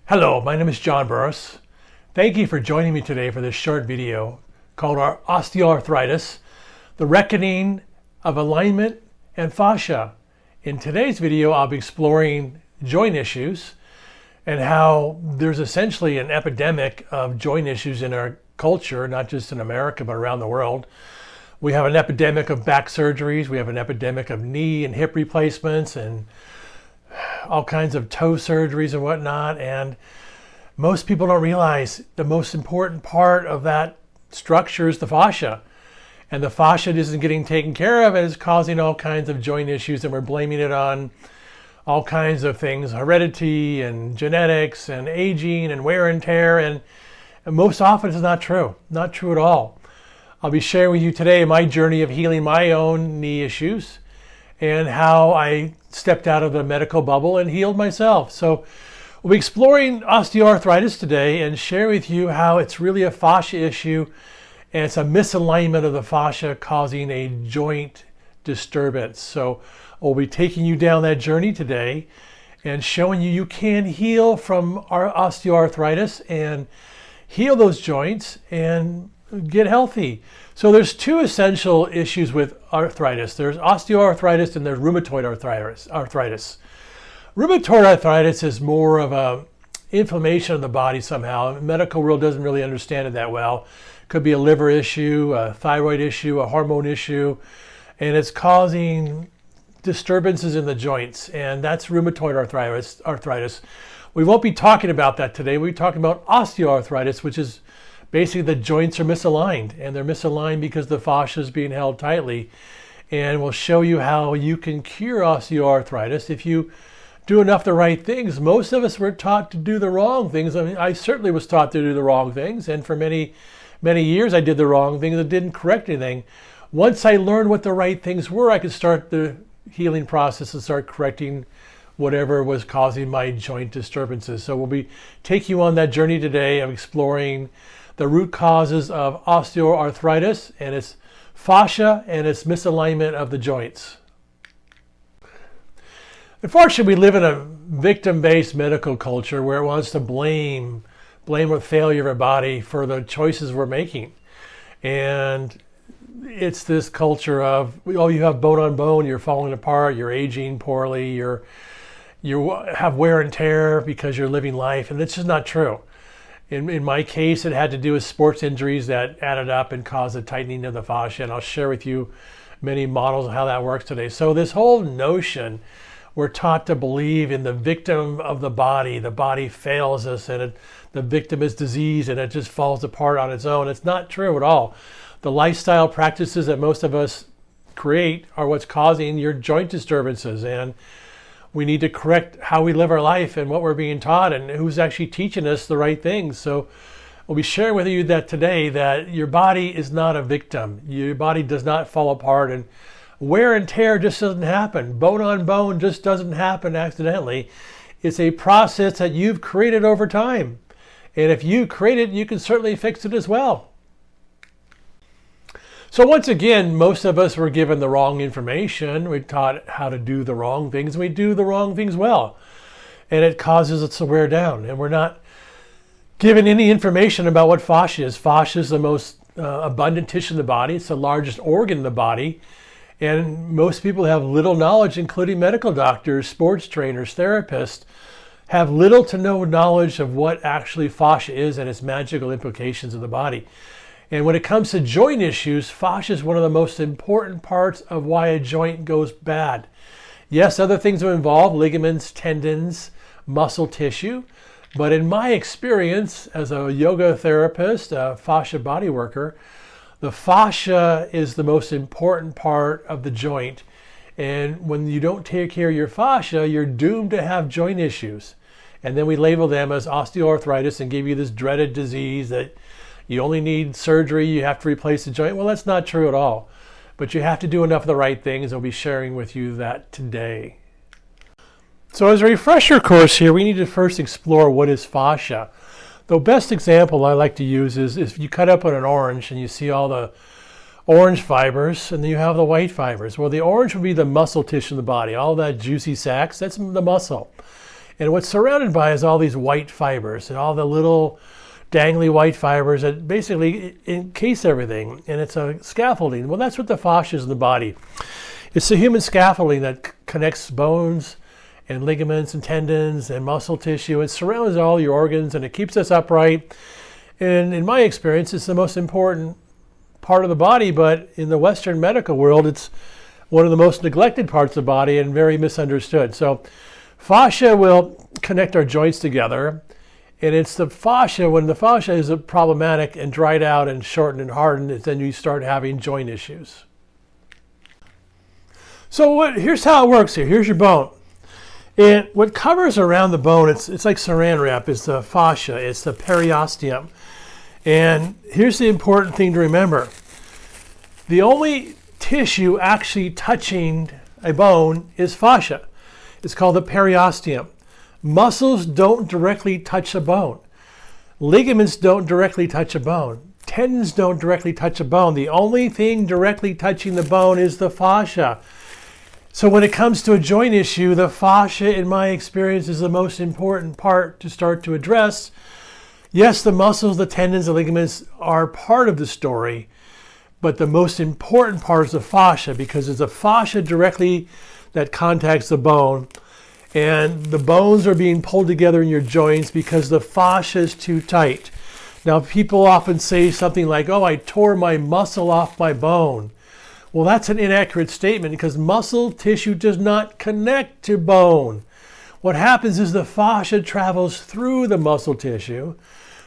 Hello, my name is John Burris. Thank you for joining me today for this short video called our Osteoarthritis, the Reckoning of Alignment and Fascia. In today's video, I'll be exploring joint issues and how there's essentially an epidemic of joint issues in our culture, not just in America, but around the world. We have an epidemic of back surgeries. We have an epidemic of knee and hip replacements and all kinds of toe surgeries and whatnot. And most people don't realize the most important part of that structure is the fascia. And the fascia isn't getting taken care of and is causing all kinds of joint issues. And we're blaming it on all kinds of things, heredity and genetics and aging and wear and tear. And most often it's not true at all. I'll be sharing with you today my journey of healing my own knee issues and how I stepped out of the medical bubble and healed myself. So we'll be exploring osteoarthritis today and share with you how it's really a fascia issue and it's a misalignment of the fascia causing a joint disturbance. So we'll be taking you down that journey today and showing you can heal from our osteoarthritis and heal those joints and get healthy. So there's two essential issues with arthritis. There's osteoarthritis and there's rheumatoid arthritis. Rheumatoid arthritis is more of a inflammation of the body somehow. The medical world doesn't really understand it that well. Could be a liver issue, a thyroid issue, a hormone issue, and it's causing disturbances in the joints, and that's rheumatoid arthritis. We won't be talking about that today. We'll be talking about osteoarthritis, which is basically the joints are misaligned, and they're misaligned because the fascia is being held tightly. And we'll show you how you can cure osteoarthritis if you do enough the right things. Most of us were taught to do the wrong things. I mean, I certainly was taught to do the wrong things, and for many years I did the wrong things and didn't correct anything. Once I learned what the right things were, I could start the healing process and start correcting whatever was causing my joint disturbances. So we'll be taking you on that journey today of exploring the root causes of osteoarthritis and its fascia and its misalignment of the joints. Unfortunately, we live in a victim-based medical culture where it wants to blame the failure of our body for the choices we're making. And it's this culture of, oh, you have bone on bone, you're falling apart, you're aging poorly, you have wear and tear because you're living life, and it's just not true. In my case, it had to do with sports injuries that added up and caused a tightening of the fascia, and I'll share with you many models of how that works today. So this whole notion, we're taught to believe in the victim of the body fails us, and the victim is disease, and it just falls apart on its own. It's not true at all. The lifestyle practices that most of us create are what's causing your joint disturbances, and we need to correct how we live our life and what we're being taught and who's actually teaching us the right things. So we'll be sharing with you that today that your body is not a victim. Your body does not fall apart, and wear and tear just doesn't happen. Bone on bone just doesn't happen accidentally. It's a process that you've created over time. And if you create it, you can certainly fix it as well. So once again, most of us were given the wrong information. We're taught how to do the wrong things. We do the wrong things well. And it causes us to wear down. And we're not given any information about what fascia is. Fascia is the most abundant tissue in the body. It's the largest organ in the body. And most people have little knowledge, including medical doctors, sports trainers, therapists, have little to no knowledge of what actually fascia is and its magical implications in the body. And when it comes to joint issues, fascia is one of the most important parts of why a joint goes bad. Yes, other things are involved, ligaments, tendons, muscle tissue. But in my experience as a yoga therapist, a fascia body worker, the fascia is the most important part of the joint. And when you don't take care of your fascia, you're doomed to have joint issues. And then we label them as osteoarthritis and give you this dreaded disease that you only need surgery, you have to replace the joint. Well, that's not true at all. But you have to do enough of the right things. I'll be sharing with you that today. So as a refresher course here, we need to first explore what is fascia. The best example I like to use is if you cut up on an orange and you see all the orange fibers and then you have the white fibers. Well, the orange would be the muscle tissue in the body. All that juicy sacs, that's the muscle. And what's surrounded by is all these white fibers and all the little dangly white fibers that basically encase everything. And it's a scaffolding. Well, that's what the fascia is in the body. It's the human scaffolding that connects bones and ligaments and tendons and muscle tissue. It surrounds all your organs and it keeps us upright. And in my experience, it's the most important part of the body, but in the Western medical world, it's one of the most neglected parts of the body and very misunderstood. So fascia will connect our joints together, and it's the fascia, when the fascia is problematic and dried out and shortened and hardened, then you start having joint issues. So here's how it works here. Here's your bone. And what covers around the bone, it's like saran wrap, is the fascia, it's the periosteum. And here's the important thing to remember. The only tissue actually touching a bone is fascia. It's called the periosteum. Muscles don't directly touch a bone. Ligaments don't directly touch a bone. Tendons don't directly touch a bone. The only thing directly touching the bone is the fascia. So when it comes to a joint issue, the fascia, in my experience, is the most important part to start to address. Yes, the muscles, the tendons, the ligaments are part of the story, but the most important part is the fascia, because it's the fascia directly that contacts the bone, and the bones are being pulled together in your joints because the fascia is too tight. Now, people often say something like, oh, I tore my muscle off my bone. Well, that's an inaccurate statement because muscle tissue does not connect to bone. What happens is the fascia travels through the muscle tissue,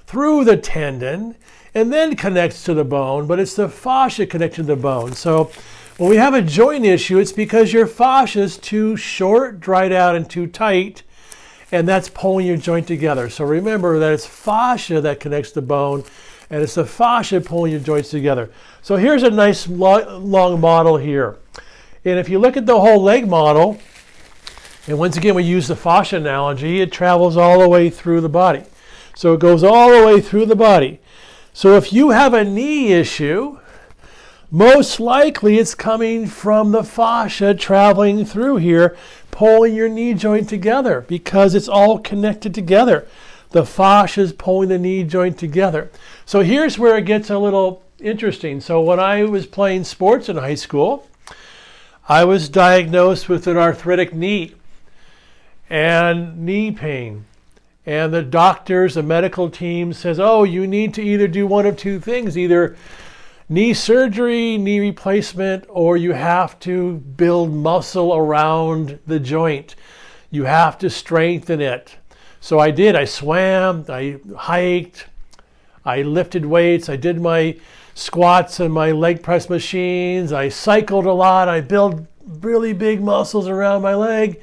through the tendon, and then connects to the bone, but it's the fascia connected to the bone. So when we have a joint issue, it's because your fascia is too short, dried out, and too tight, and that's pulling your joint together. So remember that it's fascia that connects the bone, and it's the fascia pulling your joints together. So here's a nice long model here. And if you look at the whole leg model, and once again we use the fascia analogy, it travels all the way through the body. So it goes all the way through the body. So if you have a knee issue, most likely it's coming from the fascia traveling through here, pulling your knee joint together because it's all connected together. The fascia is pulling the knee joint together. So here's where it gets a little interesting. So when I was playing sports in high school, I was diagnosed with an arthritic knee and knee pain. And the doctors, the medical team says, oh, you need to either do one of two things, either knee surgery, knee replacement, or you have to build muscle around the joint. You have to strengthen it. So I did. I swam, I hiked, I lifted weights, I did my squats and my leg press machines, I cycled a lot, I built really big muscles around my leg,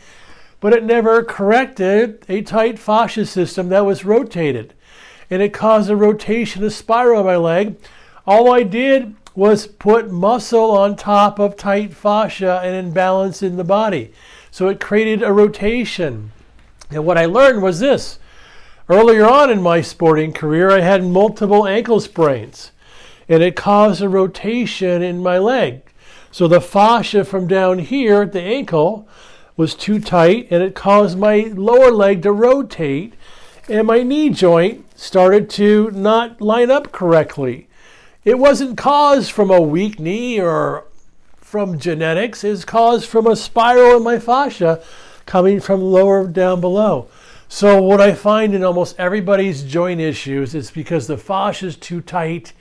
but it never corrected a tight fascia system that was rotated. And it caused a rotation, a spiral of my leg. All I did was put muscle on top of tight fascia and imbalance in the body. So it created a rotation. And what I learned was this. Earlier on in my sporting career, I had multiple ankle sprains, and it caused a rotation in my leg. So the fascia from down here at the ankle was too tight, and it caused my lower leg to rotate, and my knee joint started to not line up correctly. It wasn't caused from a weak knee or from genetics. It's caused from a spiral in my fascia coming from lower down below. So what I find in almost everybody's joint issues is because the fascia is too tight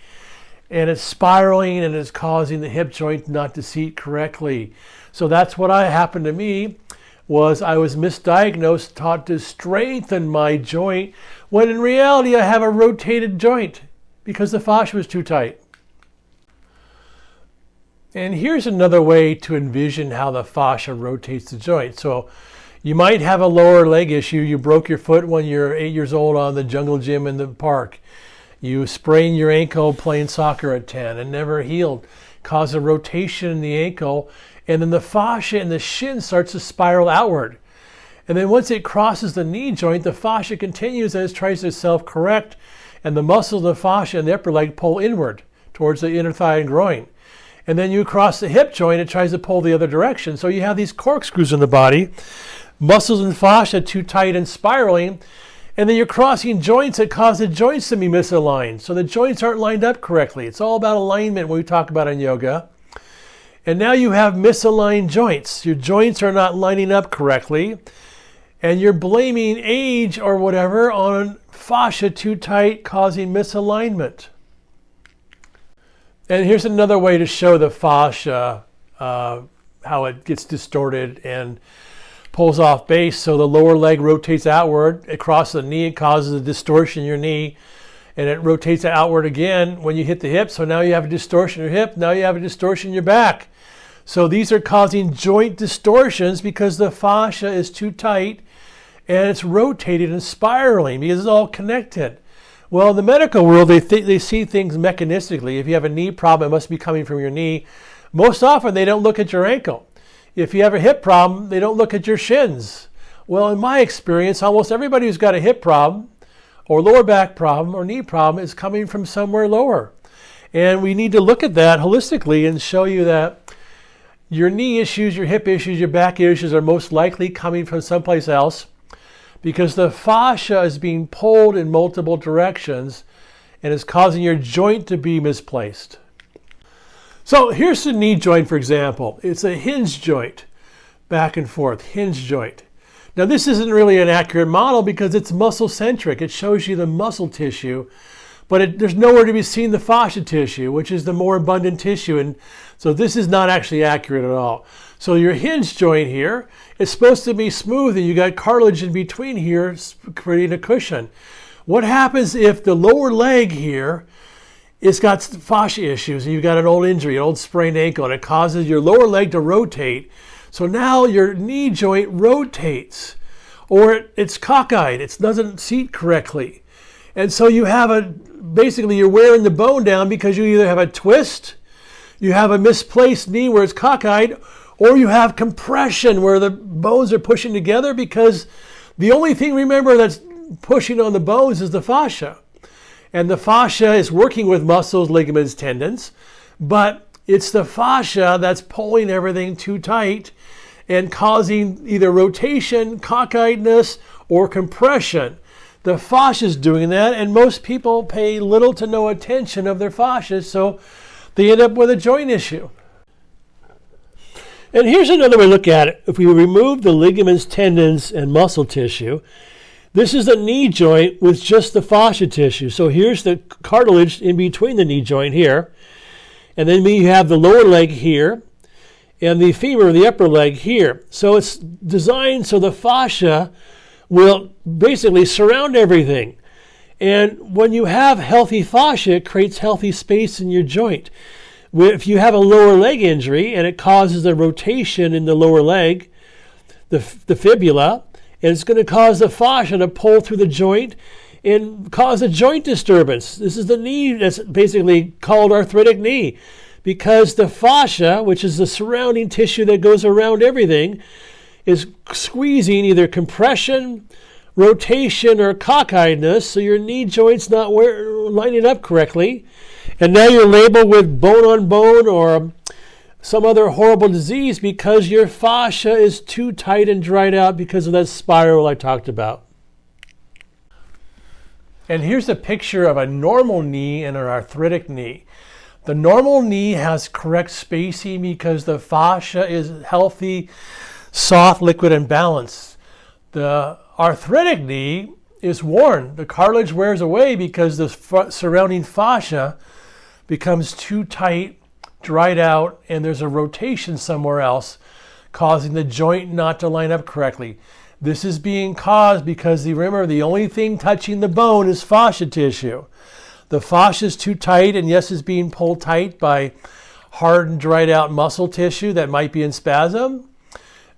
and it's spiraling and it's causing the hip joint not to seat correctly. So that's what happened to me. Was I was misdiagnosed, taught to strengthen my joint, when in reality I have a rotated joint because the fascia was too tight. And here's another way to envision how the fascia rotates the joint. So you might have a lower leg issue. You broke your foot when you're 8 years old on the jungle gym in the park. You sprained your ankle playing soccer at 10 and never healed. Caused a rotation in the ankle, and then the fascia in the shin starts to spiral outward. And then once it crosses the knee joint, the fascia continues and it tries to self-correct, and the muscles of the fascia in the upper leg pull inward towards the inner thigh and groin. And then you cross the hip joint, it tries to pull the other direction. So you have these corkscrews in the body muscles and fascia too tight and spiraling, and then you're crossing joints that cause the joints to be misaligned. So the joints aren't lined up correctly. It's all about alignment when we talk about in yoga. And now you have misaligned joints. Your joints are not lining up correctly, and you're blaming age or whatever on fascia too tight causing misalignment. And here's another way to show the fascia, how it gets distorted and pulls off base. So the lower leg rotates outward across the knee. It causes a distortion in your knee, and it rotates outward again when you hit the hip. So now you have a distortion in your hip. Now you have a distortion in your back. So these are causing joint distortions because the fascia is too tight and it's rotating and spiraling because it's all connected. Well, in the medical world, they see things mechanistically. If you have a knee problem, it must be coming from your knee. Most often, they don't look at your ankle. If you have a hip problem, they don't look at your shins. Well, in my experience, almost everybody who's got a hip problem or lower back problem or knee problem is coming from somewhere lower. And we need to look at that holistically and show you that your knee issues, your hip issues, your back issues are most likely coming from someplace else, because the fascia is being pulled in multiple directions and is causing your joint to be misplaced. So here's the knee joint, for example. It's a hinge joint, back and forth, hinge joint. Now this isn't really an accurate model because it's muscle-centric. It shows you the muscle tissue, but there's nowhere to be seen the fascia tissue, which is the more abundant tissue. And so this is not actually accurate at all. So your hinge joint here is supposed to be smooth, and you got cartilage in between here creating a cushion. What happens if the lower leg here it's got fascia issues and you've got an old injury, an old sprained ankle, and it causes your lower leg to rotate? So now your knee joint rotates, or it's cockeyed, it doesn't seat correctly. And so you have basically you're wearing the bone down because you either have a twist, you have a misplaced knee where it's cockeyed, or you have compression where the bones are pushing together, because the only thing, remember, that's pushing on the bones is the fascia. And the fascia is working with muscles, ligaments, tendons, but it's the fascia that's pulling everything too tight and causing either rotation, cockeyedness, or compression. The fascia is doing that, and most people pay little to no attention of their fascia, so they end up with a joint issue. And here's another way to look at it. If we remove the ligaments, tendons, and muscle tissue, this is the knee joint with just the fascia tissue. So here's the cartilage in between the knee joint here. And then we have the lower leg here and the femur, the upper leg here. So it's designed so the fascia will basically surround everything. And when you have healthy fascia, it creates healthy space in your joint. If you have a lower leg injury and it causes a rotation in the lower leg, the fibula, and it's going to cause the fascia to pull through the joint and cause a joint disturbance. This is the knee that's basically called arthritic knee, because the fascia, which is the surrounding tissue that goes around everything, is squeezing either compression, rotation, or cockeyedness, so your knee joint's not lining up correctly. And now you're labeled with bone on bone or some other horrible disease because your fascia is too tight and dried out because of that spiral I talked about. And here's a picture of a normal knee and an arthritic knee. The normal knee has correct spacing because the fascia is healthy, soft, liquid, and balanced. The arthritic knee is worn. The cartilage wears away because the surrounding fascia becomes too tight, dried out, and there's a rotation somewhere else, causing the joint not to line up correctly. This is being caused because, remember, the only thing touching the bone is fascia tissue. The fascia is too tight, and yes, it's being pulled tight by hard and dried out muscle tissue that might be in spasm.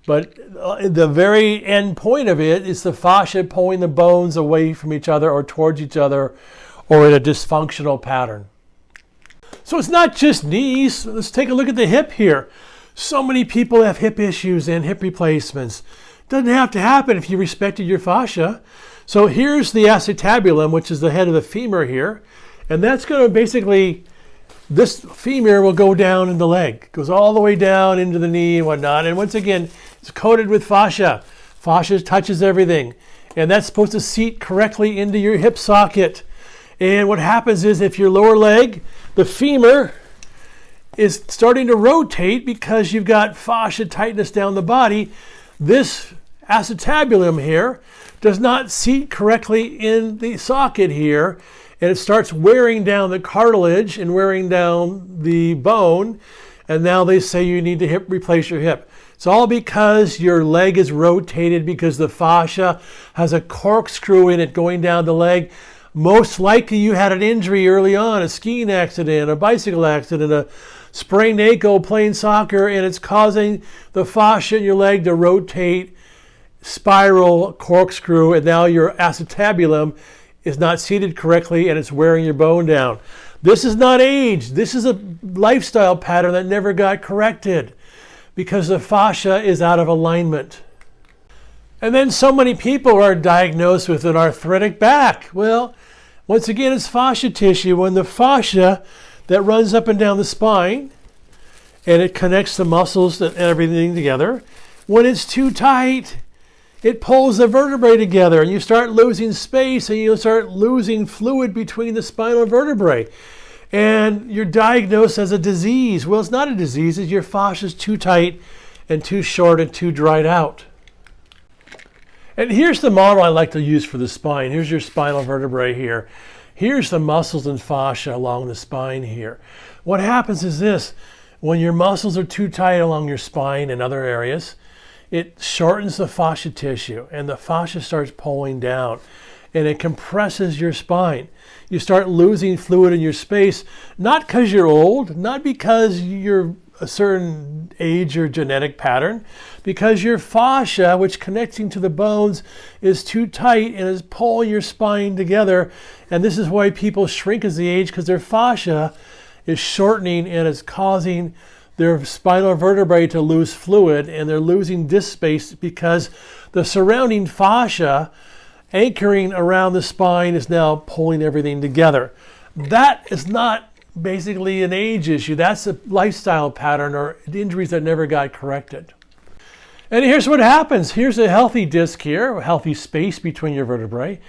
But the very end point of it is the fascia pulling the bones away from each other or towards each other or in a dysfunctional pattern. So it's not just knees. Let's take a look at the hip here. So many people have hip issues and hip replacements. Doesn't have to happen if you respected your fascia. So here's the acetabulum, which is the head of the femur here. And that's going to basically, this femur will go down in the leg. It goes all the way down into the knee and whatnot. And once again, it's coated with fascia. Fascia touches everything. And that's supposed to seat correctly into your hip socket. And what happens is if your lower leg, the femur, is starting to rotate because you've got fascia tightness down the body, this acetabulum here does not seat correctly in the socket here, and it starts wearing down the cartilage and wearing down the bone, and now they say you need to replace your hip. It's all because your leg is rotated because the fascia has a corkscrew in it going down the leg. Most likely you had an injury early on, a skiing accident, a bicycle accident, a sprained ankle playing soccer, and it's causing the fascia in your leg to rotate, spiral, corkscrew, and now your acetabulum is not seated correctly and it's wearing your bone down. This is not age. This is a lifestyle pattern that never got corrected because the fascia is out of alignment. And then so many people are diagnosed with an arthritic back. Well, once again, it's fascia tissue. When the fascia that runs up and down the spine and it connects the muscles and everything together, when it's too tight, it pulls the vertebrae together and you start losing space and you start losing fluid between the spinal vertebrae. And you're diagnosed as a disease. Well, it's not a disease. It's your fascia is too tight and too short and too dried out. And here's the model I like to use for the spine. Here's your spinal vertebrae here. Here's the muscles and fascia along the spine here. What happens is this. When your muscles are too tight along your spine and other areas, it shortens the fascia tissue and the fascia starts pulling down and it compresses your spine. You start losing fluid in your space, not because you're old, not because you're a certain age or genetic pattern, because your fascia, which connecting to the bones, is too tight and is pulling your spine together. And this is why people shrink as they age, because their fascia is shortening and it's causing their spinal vertebrae to lose fluid, and they're losing disc space because the surrounding fascia anchoring around the spine is now pulling everything together. That is not basically an age issue. That's a lifestyle pattern or injuries that never got corrected. And here's what happens. Here's a healthy disc here, a healthy space between your vertebrae.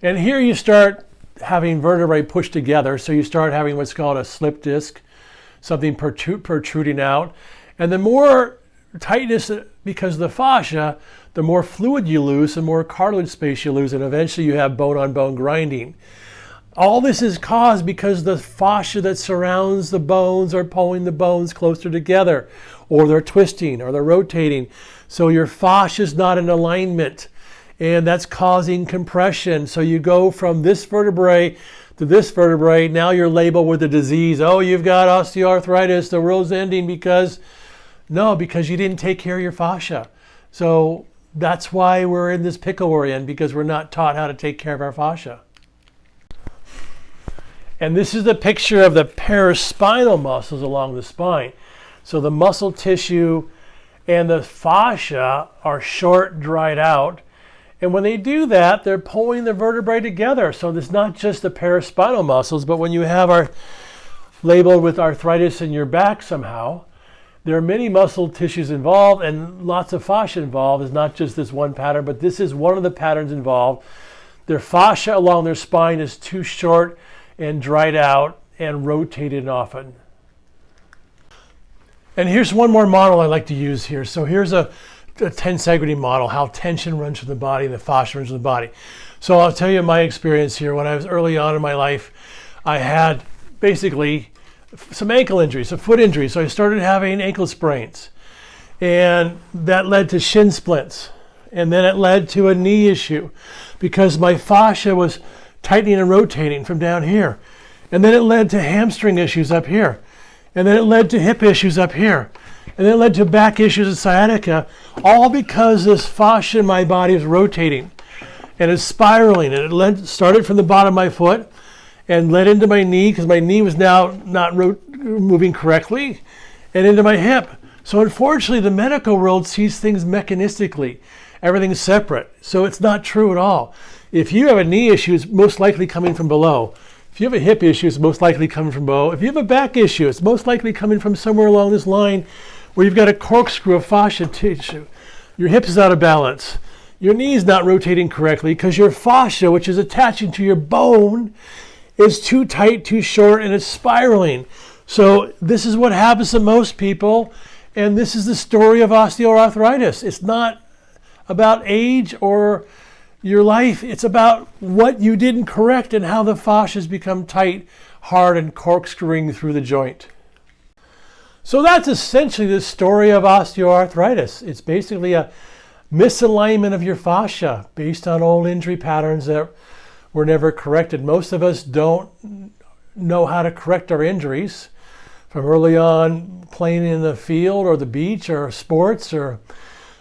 And here you start having vertebrae pushed together. So you start having what's called a slip disc, something protruding out. And the more tightness because of the fascia, the more fluid you lose, the more cartilage space you lose, and eventually you have bone-on-bone grinding. All this is caused because the fascia that surrounds the bones are pulling the bones closer together, or they're twisting, or they're rotating. So your fascia is not in alignment, and that's causing compression. So you go from this vertebrae to this vertebrae. Now you're labeled with a disease. Oh, you've got osteoarthritis. The world's ending because you didn't take care of your fascia. So that's why we're in this pickle we're in, because we're not taught how to take care of our fascia. And this is the picture of the paraspinal muscles along the spine. So the muscle tissue and the fascia are short, dried out. And when they do that, they're pulling the vertebrae together. So it's not just the paraspinal muscles, but when you have our labeled with arthritis in your back somehow, there are many muscle tissues involved and lots of fascia involved. It's not just this one pattern, but this is one of the patterns involved. Their fascia along their spine is too short and dried out and rotated often. And here's one more model I like to use here. So here's a tensegrity model, how tension runs through the body and the fascia runs through the body. So I'll tell you my experience here. When I was early on in my life, I had basically some ankle injuries, some foot injuries. So I started having ankle sprains, and that led to shin splints. And then it led to a knee issue because my fascia was tightening and rotating from down here. And then it led to hamstring issues up here. And then it led to hip issues up here. And then it led to back issues and sciatica, all because this fascia in my body is rotating and it's spiraling. And it started from the bottom of my foot and led into my knee, because my knee was now not moving correctly, and into my hip. So unfortunately, the medical world sees things mechanistically. Everything's separate. So it's not true at all. If you have a knee issue, it's most likely coming from below. If you have a hip issue, it's most likely coming from below. If you have a back issue, it's most likely coming from somewhere along this line where you've got a corkscrew of fascia tissue. Your hip is out of balance. your knee's not rotating correctly because your fascia, which is attaching to your bone, is too tight, too short, and it's spiraling. So this is what happens to most people, and this is the story of osteoarthritis. It's not about age or your life. It's about what you didn't correct and how the fascias become tight, hard, and corkscrewing through the joint. So that's essentially the story of osteoarthritis. It's basically a misalignment of your fascia based on old injury patterns that were never corrected. Most of us don't know how to correct our injuries from early on playing in the field or the beach or sports or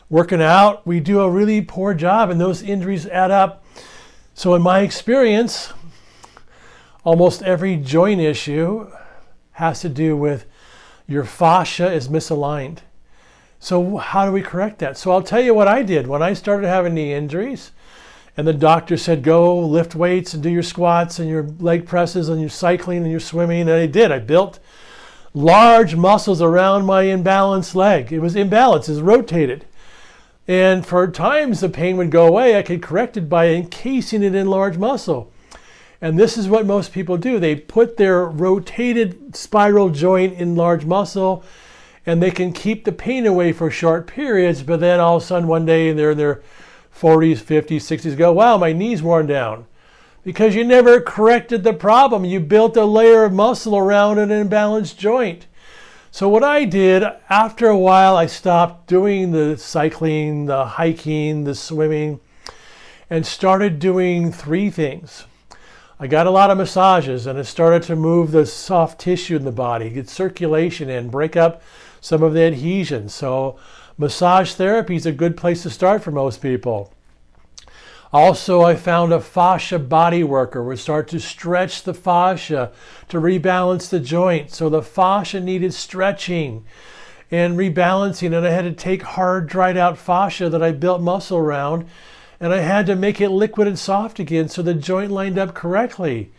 working out. We do a really poor job and those injuries add up. So in my experience, almost every joint issue has to do with your fascia is misaligned. So how do we correct that? So I'll tell you what I did when I started having knee injuries and the doctor said, go lift weights and do your squats and your leg presses and your cycling and your swimming. And I did. I built large muscles around my imbalanced leg. It was imbalanced, it was rotated. And for times the pain would go away. I could correct it by encasing it in large muscle. And this is what most people do. They put their rotated spiral joint in large muscle and they can keep the pain away for short periods, but then all of a sudden one day they're in their 40s, 50s, 60s, go, wow, my knee's worn down. Because you never corrected the problem. You built a layer of muscle around an imbalanced joint. So what I did, after a while, I stopped doing the cycling, the hiking, the swimming, and started doing 3 things. I got a lot of massages, and I started to move the soft tissue in the body, get circulation in, break up some of the adhesion. So massage therapy is a good place to start for most people. Also, I found a fascia bodyworker where we start to stretch the fascia to rebalance the joint. So the fascia needed stretching and rebalancing, and I had to take hard, dried out fascia that I built muscle around, and I had to make it liquid and soft again so the joint lined up correctly.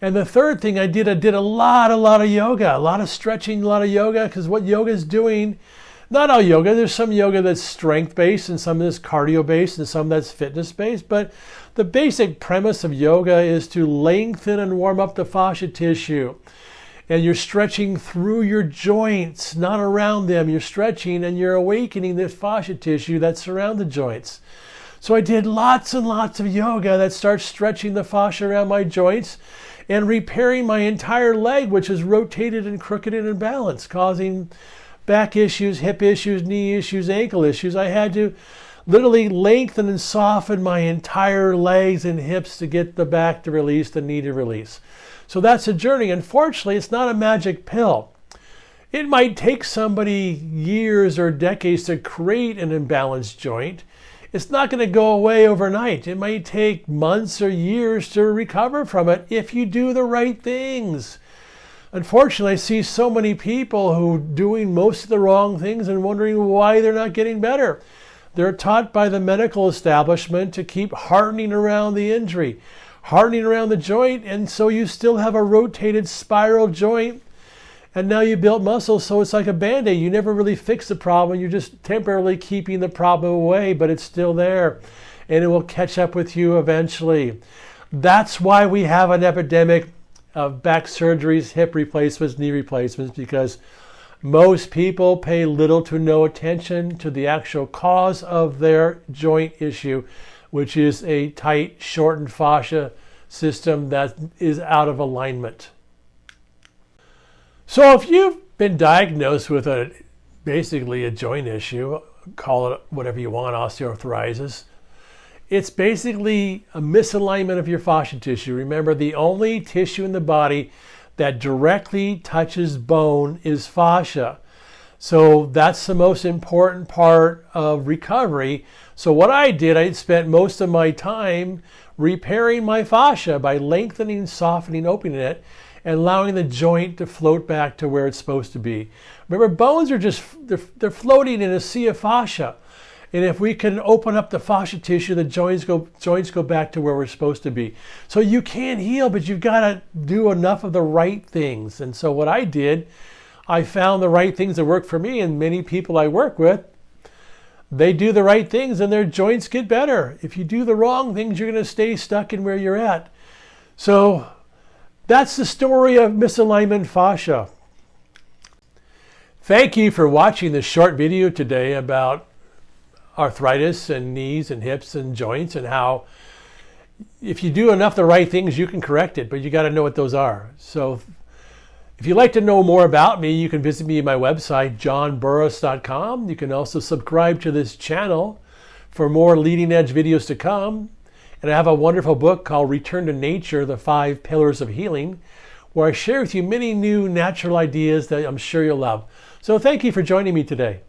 And the third thing I did a lot of yoga, a lot of stretching, a lot of yoga, because what yoga is doing, not all yoga, there's some yoga that's strength-based and some that's cardio-based and some that's fitness-based, but the basic premise of yoga is to lengthen and warm up the fascia tissue. And you're stretching through your joints, not around them. You're stretching and you're awakening the fascia tissue that surrounds the joints. So I did lots and lots of yoga that starts stretching the fascia around my joints and repairing my entire leg, which is rotated and crooked and imbalanced, causing back issues, hip issues, knee issues, ankle issues. I had to literally lengthen and soften my entire legs and hips to get the back to release, the knee to release. So that's a journey. Unfortunately, it's not a magic pill. It might take somebody years or decades to create an imbalanced joint. It's not going to go away overnight. It might take months or years to recover from it if you do the right things. Unfortunately, I see so many people who are doing most of the wrong things and wondering why they're not getting better. They're taught by the medical establishment to keep hardening around the injury, hardening around the joint, and so you still have a rotated spiral joint, and now you built muscle, so it's like a Band-Aid. You never really fix the problem. You're just temporarily keeping the problem away, but it's still there, and it will catch up with you eventually. That's why we have an epidemic of back surgeries, hip replacements, knee replacements, because most people pay little to no attention to the actual cause of their joint issue, which is a tight, shortened fascia system that is out of alignment. So if you've been diagnosed with basically a joint issue, call it whatever you want, osteoarthritis, it's basically a misalignment of your fascia tissue. Remember, the only tissue in the body that directly touches bone is fascia. So that's the most important part of recovery. So what I did, I spent most of my time repairing my fascia by lengthening, softening, opening it, and allowing the joint to float back to where it's supposed to be. Remember, bones are just, they're floating in a sea of fascia. And if we can open up the fascia tissue, the joints go back to where we're supposed to be. So you can heal, but you've got to do enough of the right things. And so what I did, I found the right things that work for me and many people I work with. they do the right things and their joints get better. If you do the wrong things, you're going to stay stuck in where you're at. So that's the story of misalignment fascia. Thank you for watching this short video today about arthritis and knees and hips and joints, and how if you do enough the right things, you can correct it, but you got to know what those are. So if you'd like to know more about me, you can visit me at my website, johnburris.com. You can also subscribe to this channel for more leading edge videos to come. And I have a wonderful book called Return to Nature, The 5 Pillars of Healing, where I share with you many new natural ideas that I'm sure you'll love. So thank you for joining me today.